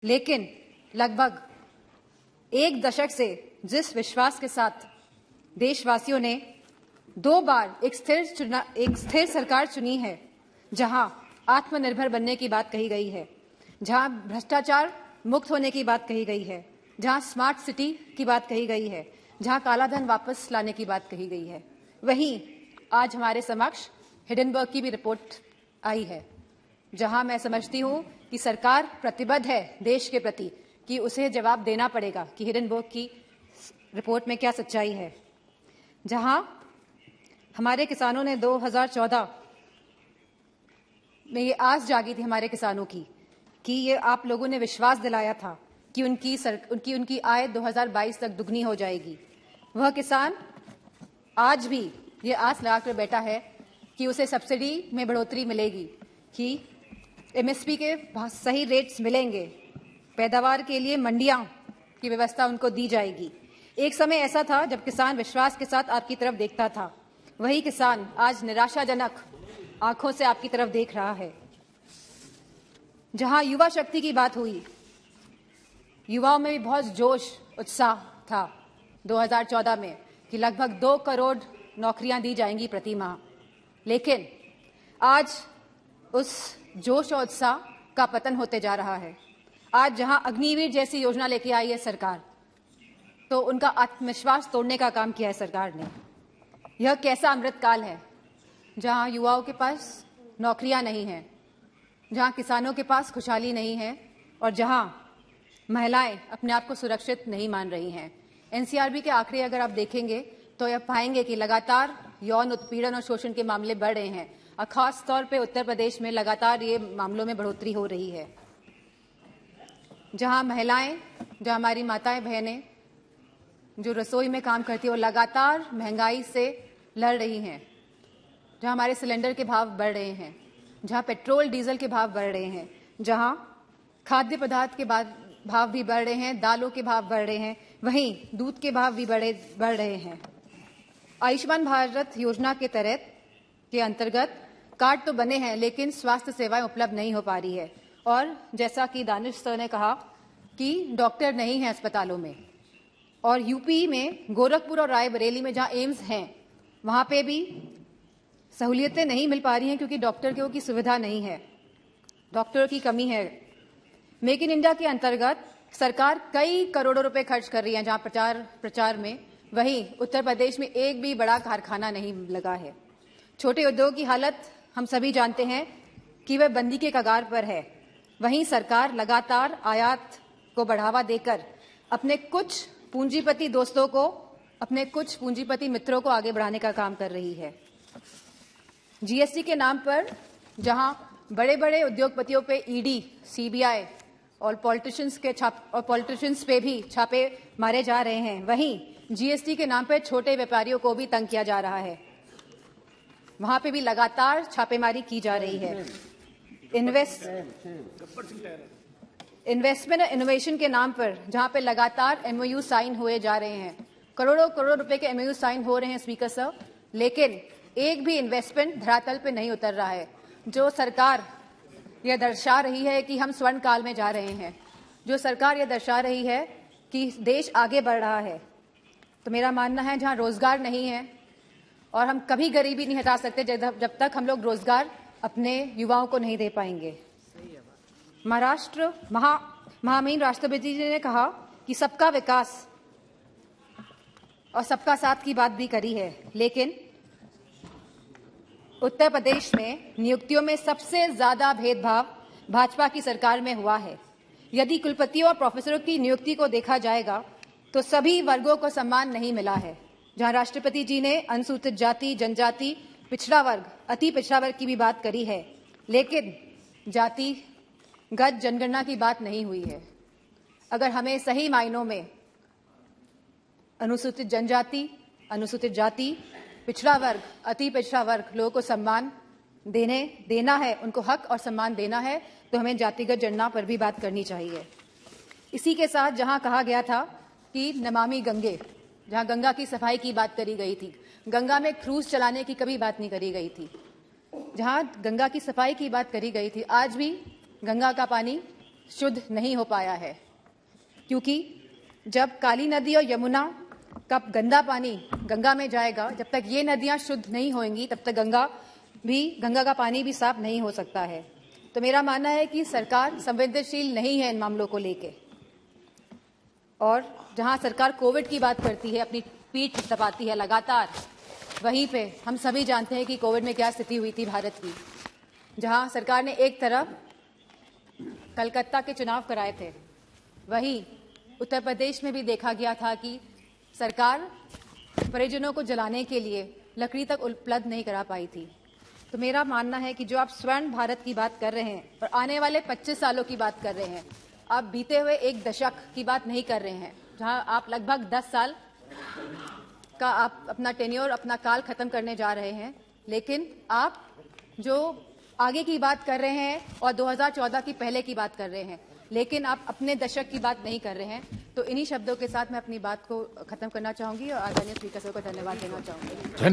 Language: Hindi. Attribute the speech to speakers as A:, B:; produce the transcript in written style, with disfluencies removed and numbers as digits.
A: लेकिन लगभग एक दशक से जिस विश्वास के साथ देशवासियों ने 2 बार एक स्थिर सरकार चुनी है, जहां आत्मनिर्भर बनने की बात कही गई है, जहां भ्रष्टाचार मुक्त होने की बात कही गई है, जहां स्मार्ट सिटी की बात कही गई है, जहां कालाधन वापस लाने की बात कही गई है, वहीं आज हमारे समक्ष हिडेनबर्ग की भी रिपोर्ट आई है, जहां मैं समझती हूं कि सरकार प्रतिबद्ध है देश के प्रति कि उसे जवाब देना पड़ेगा कि हिडेनबर्ग की रिपोर्ट में क्या सच्चाई है। जहां हमारे किसानों ने 2014 में ये आस जागी थी हमारे किसानों की कि ये आप लोगों ने विश्वास दिलाया था कि उनकी आय 2022 तक दुगनी हो जाएगी। वह किसान आज भी ये आस लगाकर बैठा है कि उसे सब्सिडी में बढ़ोतरी मिलेगी, कि एमएसपी के सही रेट्स मिलेंगे, पैदावार के लिए मंडियां की व्यवस्था उनको दी जाएगी। एक समय ऐसा था जब किसान विश्वास के साथ आपकी तरफ देखता था, वही किसान आज निराशाजनक आंखों से आपकी तरफ देख रहा है। जहां युवा शक्ति की बात हुई, युवाओं में भी बहुत जोश उत्साह था 2014 में कि लगभग 2 करोड़ नौकरियां दी जाएंगी प्रति माह, लेकिन आज उस जोश और उत्साह का पतन होते जा रहा है। आज जहां अग्निवीर जैसी योजना लेके आई है सरकार, तो उनका आत्मविश्वास तोड़ने का काम किया है सरकार ने। यह कैसा अमृतकाल है जहां युवाओं के पास नौकरियां नहीं हैं, जहां किसानों के पास खुशहाली नहीं है और जहां महिलाएं अपने आप को सुरक्षित नहीं मान रही हैं। एनसीआरबी के आंकड़े अगर आप देखेंगे तो यह पाएंगे कि लगातार यौन उत्पीड़न और शोषण के मामले बढ़ रहे हैं और खास तौर पे उत्तर प्रदेश में लगातार ये मामलों में बढ़ोतरी हो रही है। जहां महिलाएं, जहां हमारी माताएं बहनें जो रसोई में काम करती है वो लगातार महंगाई से लड़ रही हैं, जहां हमारे सिलेंडर के भाव बढ़ रहे हैं, जहां पेट्रोल डीजल के भाव बढ़ रहे हैं, जहां खाद्य पदार्थ के भाव भी बढ़ रहे हैं, दालों के भाव बढ़ रहे हैं, वहीं दूध के भाव भी बढ़ रहे हैं। आयुष्मान भारत योजना के अंतर्गत कार्ड तो बने हैं, लेकिन स्वास्थ्य सेवाएं उपलब्ध नहीं हो पा रही है। और जैसा कि दानिश सर ने कहा कि डॉक्टर नहीं है अस्पतालों में, और यूपी में गोरखपुर और रायबरेली में जहां एम्स हैं, वहां पे भी सहूलियतें नहीं मिल पा रही हैं क्योंकि डॉक्टर की सुविधा नहीं है, डॉक्टर की कमी है। मेक इन इंडिया के अंतर्गत सरकार कई करोड़ों रुपए खर्च कर रही है जहां प्रचार में, वहीं उत्तर प्रदेश में एक भी बड़ा कारखाना नहीं लगा है। छोटे उद्योग की हालत हम सभी जानते हैं कि वह बंदी के कगार पर है। वहीं सरकार लगातार आयात को बढ़ावा देकर अपने कुछ पूंजीपति दोस्तों को, अपने कुछ पूंजीपति मित्रों को आगे बढ़ाने का काम कर रही है। जीएसटी के नाम पर जहां बड़े बड़े उद्योगपतियों पे ईडी, सीबीआई और पॉलिटिशियंस पे भी छापे मारे जा रहे हैं, वहीं जीएसटी के नाम पर छोटे व्यापारियों को भी तंग किया जा रहा है, वहां पे भी लगातार छापेमारी की जा रही है। इन्वेस्टमेंट और इनोवेशन के नाम पर जहां पे लगातार एमओयू साइन हुए जा रहे हैं, करोड़ों रुपए के एमओयू साइन हो रहे हैं स्पीकर साहब, लेकिन एक भी इन्वेस्टमेंट धरातल पे नहीं उतर रहा है। जो सरकार यह दर्शा रही है कि हम स्वर्ण काल में जा रहे हैं, जो सरकार यह दर्शा रही है कि देश आगे बढ़ रहा है, तो मेरा मानना है जहां रोजगार नहीं है, और हम कभी गरीबी नहीं हटा सकते जब तक हम लोग रोजगार अपने युवाओं को नहीं दे पाएंगे। महामहिम राष्ट्रपति जी ने कहा कि सबका विकास और सबका साथ की बात भी करी है, लेकिन उत्तर प्रदेश में नियुक्तियों में सबसे ज्यादा भेदभाव भाजपा की सरकार में हुआ है। यदि कुलपतियों और प्रोफेसरों की नियुक्ति को देखा जाएगा तो सभी वर्गों को सम्मान नहीं मिला है। जहां राष्ट्रपति जी ने अनुसूचित जाति, जनजाति, पिछड़ा वर्ग, अति पिछड़ा वर्ग की भी बात करी है, लेकिन जातिगत जनगणना की बात नहीं हुई है। अगर हमें सही मायनों में अनुसूचित जनजाति, अनुसूचित जाति, पिछड़ा वर्ग, अति पिछड़ा वर्ग लोगों को सम्मान देना है, उनको हक और सम्मान देना है, तो हमें जातिगत जनगणना पर भी बात करनी चाहिए। इसी के साथ जहां कहा गया था कि नमामि गंगे, जहां गंगा की सफाई की बात करी गई थी, गंगा में क्रूज चलाने की कभी बात नहीं करी गई थी। जहां गंगा की सफाई की बात करी गई थी, आज भी गंगा का पानी शुद्ध नहीं हो पाया है, क्योंकि जब काली नदी और यमुना का गंदा पानी गंगा में जाएगा, जब तक ये नदियां शुद्ध नहीं होंगी तब तक गंगा का पानी भी साफ नहीं हो सकता है। तो मेरा मानना है कि सरकार संवेदनशील नहीं है इन मामलों को लेके, और जहां सरकार कोविड की बात करती है, अपनी पीठ दबाती है लगातार, वहीं पे हम सभी जानते हैं कि कोविड में क्या स्थिति हुई थी भारत की, जहां सरकार ने एक तरफ कलकत्ता के चुनाव कराए थे, वहीं उत्तर प्रदेश में भी देखा गया था कि सरकार परिजनों को जलाने के लिए लकड़ी तक उपलब्ध नहीं करा पाई थी। तो मेरा मानना है कि जो आप स्वर्ण भारत की बात कर रहे हैं और आने वाले 25 सालों की बात कर रहे हैं, आप बीते हुए एक दशक की बात नहीं कर रहे हैं, जहां आप लगभग 10 साल का आप अपना टेन्योर, अपना काल खत्म करने जा रहे हैं। लेकिन आप जो आगे की बात कर रहे हैं और 2014 की पहले की बात कर रहे हैं, लेकिन आप अपने दशक की बात नहीं कर रहे हैं। तो इन्हीं शब्दों के साथ मैं अपनी बात को खत्म करना चाहूंगी और आदरणीय स्पीकर साहब को धन्यवाद देना चाहूंगी।